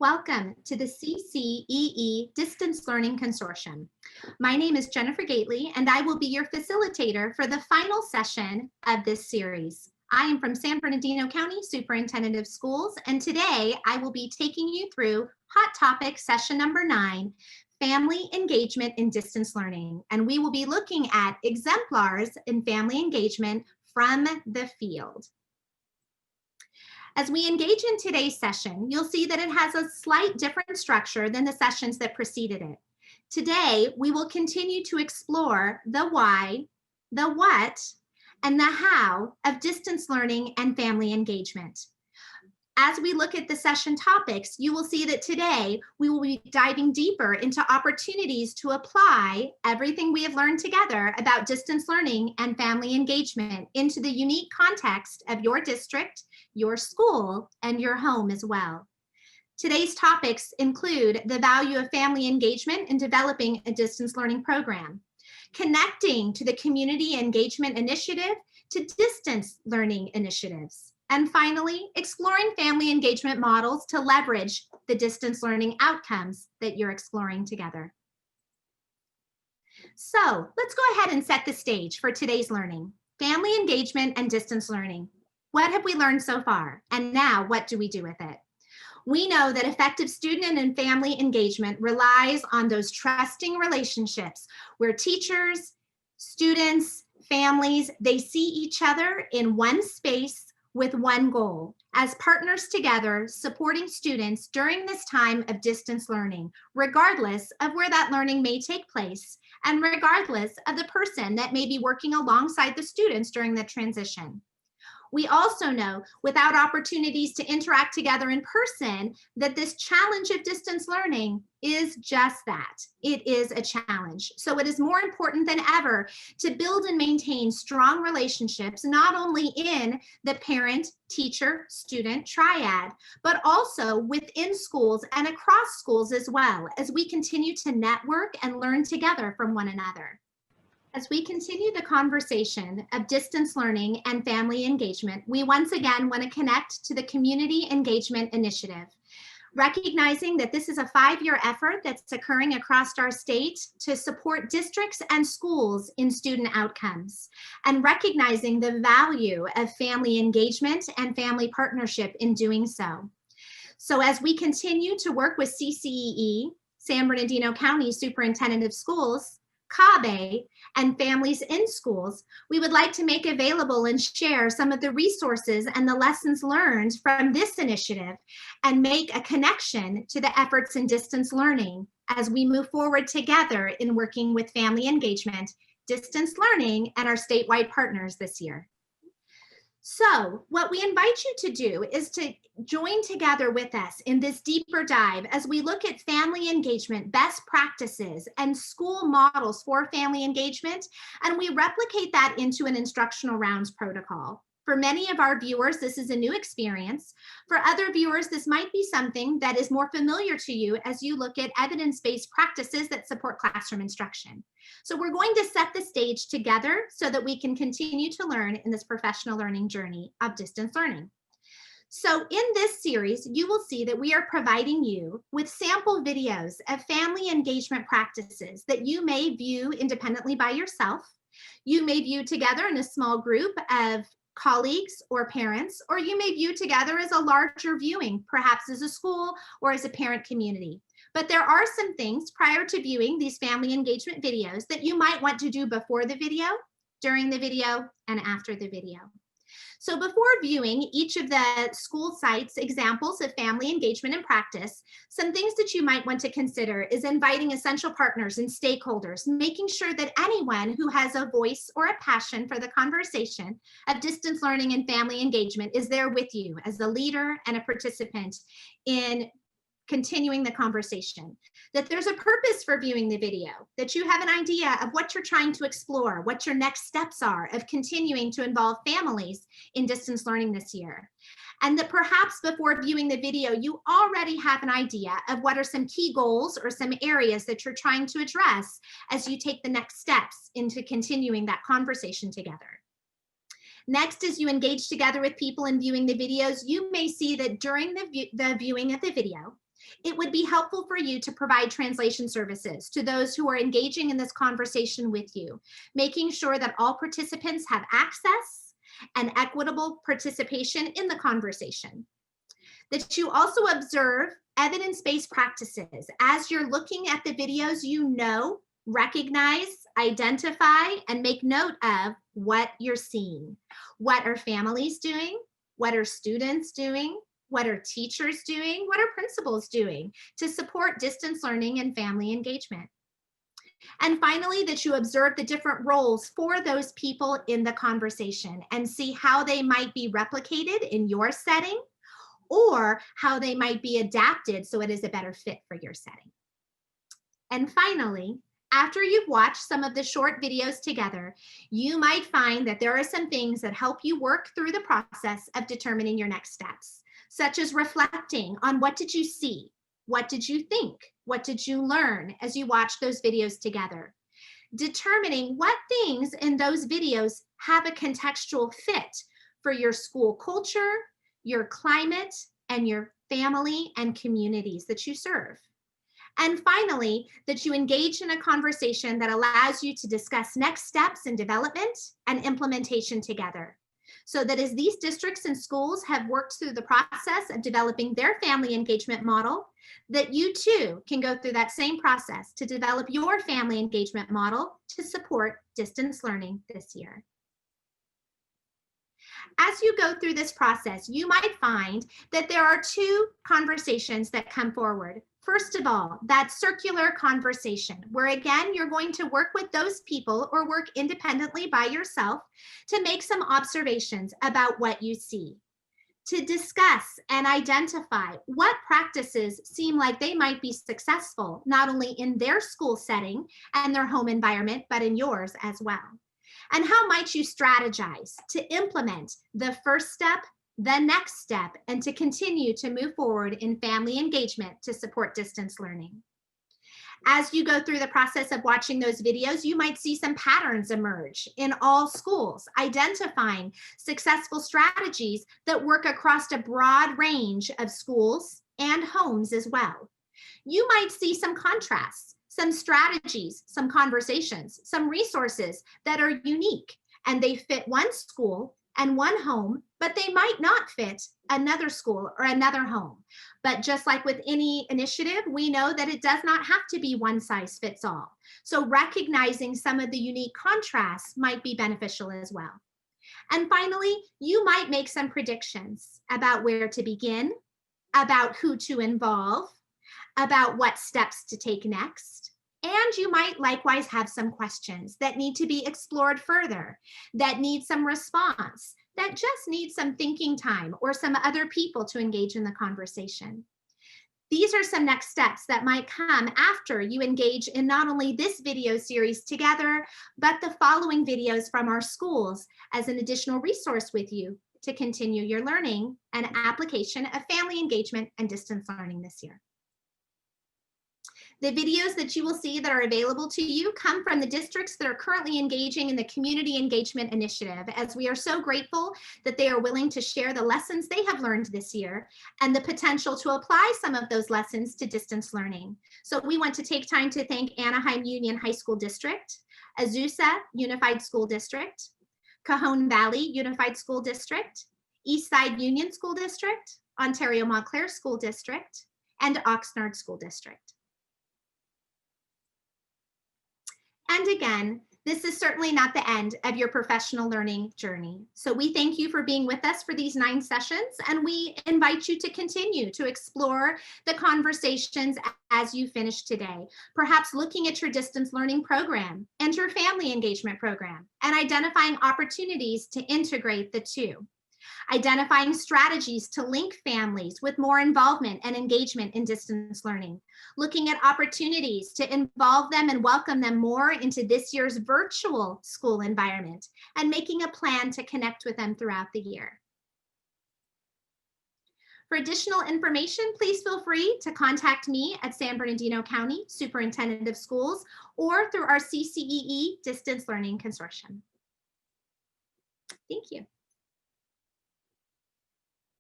Welcome to the CCEE Distance Learning Consortium. My name is Jennifer Gately, and I will be your facilitator for the final session of this series. I am from San Bernardino County Superintendent of Schools, and today I will be taking you through Hot Topic Session number 9, Family Engagement in Distance Learning. And we will be looking at exemplars in family engagement from the field. As we engage in today's session, you'll see that it has a slight different structure than the sessions that preceded it. Today, we will continue to explore the why, the what, and the how of distance learning and family engagement. As we look at the session topics, you will see that today we will be diving deeper into opportunities to apply everything we have learned together about distance learning and family engagement into the unique context of your district, your school, and your home as well. Today's topics include the value of family engagement in developing a distance learning program, connecting to the community engagement initiative to distance learning initiatives, and finally, exploring family engagement models to leverage the distance learning outcomes that you're exploring together. So let's go ahead and set the stage for today's learning. Family engagement and distance learning. What have we learned so far? And now what do we do with it? We know that effective student and family engagement relies on those trusting relationships where teachers, students, families, they see each other in one space with one goal, as partners together supporting students during this time of distance learning, regardless of where that learning may take place and regardless of the person that may be working alongside the students during the transition. We also know, without opportunities to interact together in person, that this challenge of distance learning is just that. It is a challenge. So it is more important than ever to build and maintain strong relationships, not only in the parent, teacher, student triad, but also within schools and across schools as well, as we continue to network and learn together from one another. As we continue the conversation of distance learning and family engagement, we once again want to connect to the Community Engagement Initiative, recognizing that this is a 5-year effort that's occurring across our state to support districts and schools in student outcomes, and recognizing the value of family engagement and family partnership in doing so. So as we continue to work with CCEE, San Bernardino County Superintendent of Schools, CABE, and families in schools, we would like to make available and share some of the resources and the lessons learned from this initiative and make a connection to the efforts in distance learning as we move forward together in working with family engagement, distance learning, and our statewide partners this year. So what we invite you to do is to join together with us in this deeper dive as we look at family engagement, best practices, and school models for family engagement, and we replicate that into an instructional rounds protocol. For many of our viewers, this is a new experience. For other viewers, this might be something that is more familiar to you as you look at evidence-based practices that support classroom instruction. So we're going to set the stage together so that we can continue to learn in this professional learning journey of distance learning. So in this series, you will see that we are providing you with sample videos of family engagement practices that you may view independently by yourself. You may view together in a small group of colleagues or parents, or you may view together as a larger viewing, perhaps as a school or as a parent community. But there are some things prior to viewing these family engagement videos that you might want to do before the video, during the video, and after the video. So before viewing each of the school sites examples of family engagement and practice, some things that you might want to consider is inviting essential partners and stakeholders, making sure that anyone who has a voice or a passion for the conversation of distance learning and family engagement is there with you as a leader and a participant in continuing the conversation, that there's a purpose for viewing the video, that you have an idea of what you're trying to explore, what your next steps are of continuing to involve families in distance learning this year. And that perhaps before viewing the video, you already have an idea of what are some key goals or some areas that you're trying to address as you take the next steps into continuing that conversation together. Next, as you engage together with people in viewing the videos, you may see that during the viewing of the video, It would be helpful for you to provide translation services to those who are engaging in this conversation with you, making sure that all participants have access and equitable participation in the conversation. That you also observe evidence-based practices. As you're looking at the videos, you know, recognize, identify, and make note of what you're seeing. What are families doing? What are students doing? What are teachers doing? What are principals doing to support distance learning and family engagement? And finally, that you observe the different roles for those people in the conversation and see how they might be replicated in your setting or how they might be adapted so it is a better fit for your setting. And finally, after you've watched some of the short videos together, you might find that there are some things that help you work through the process of determining your next steps, such as reflecting on what did you see, what did you think, what did you learn as you watched those videos together, determining what things in those videos have a contextual fit for your school culture, your climate, and your family and communities that you serve. And finally, that you engage in a conversation that allows you to discuss next steps in development and implementation together. So that as these districts and schools have worked through the process of developing their family engagement model, that you too can go through that same process to develop your family engagement model to support distance learning this year. As you go through this process, you might find that there are two conversations that come forward. First of all, that circular conversation, where again, you're going to work with those people or work independently by yourself to make some observations about what you see, to discuss and identify what practices seem like they might be successful, not only in their school setting and their home environment, but in yours as well. And how might you strategize to implement the first step, the next step, and to continue to move forward in family engagement to support distance learning? As you go through the process of watching those videos, you might see some patterns emerge in all schools, identifying successful strategies that work across a broad range of schools and homes as well. You might see some contrasts, some strategies, some conversations, some resources that are unique and they fit one school and one home, but they might not fit another school or another home. But just like with any initiative, we know that it does not have to be one size fits all. So recognizing some of the unique contrasts might be beneficial as well. And finally, you might make some predictions about where to begin, about who to involve, about what steps to take next. And you might likewise have some questions that need to be explored further, that need some response, that just need some thinking time or some other people to engage in the conversation. These are some next steps that might come after you engage in not only this video series together, but the following videos from our schools as an additional resource with you to continue your learning and application of family engagement and distance learning this year. The videos that you will see that are available to you come from the districts that are currently engaging in the Community Engagement Initiative, as we are so grateful that they are willing to share the lessons they have learned this year and the potential to apply some of those lessons to distance learning. So we want to take time to thank Anaheim Union High School District, Azusa Unified School District, Cajon Valley Unified School District, Eastside Union School District, Ontario Montclair School District, and Oxnard School District. And again, this is certainly not the end of your professional learning journey. So we thank you for being with us for these 9 sessions, and we invite you to continue to explore the conversations as you finish today, perhaps looking at your distance learning program and your family engagement program and identifying opportunities to integrate the two. Identifying strategies to link families with more involvement and engagement in distance learning, looking at opportunities to involve them and welcome them more into this year's virtual school environment, and making a plan to connect with them throughout the year. For additional information, please feel free to contact me at San Bernardino County Superintendent of Schools or through our CCEE Distance Learning Consortium. Thank you.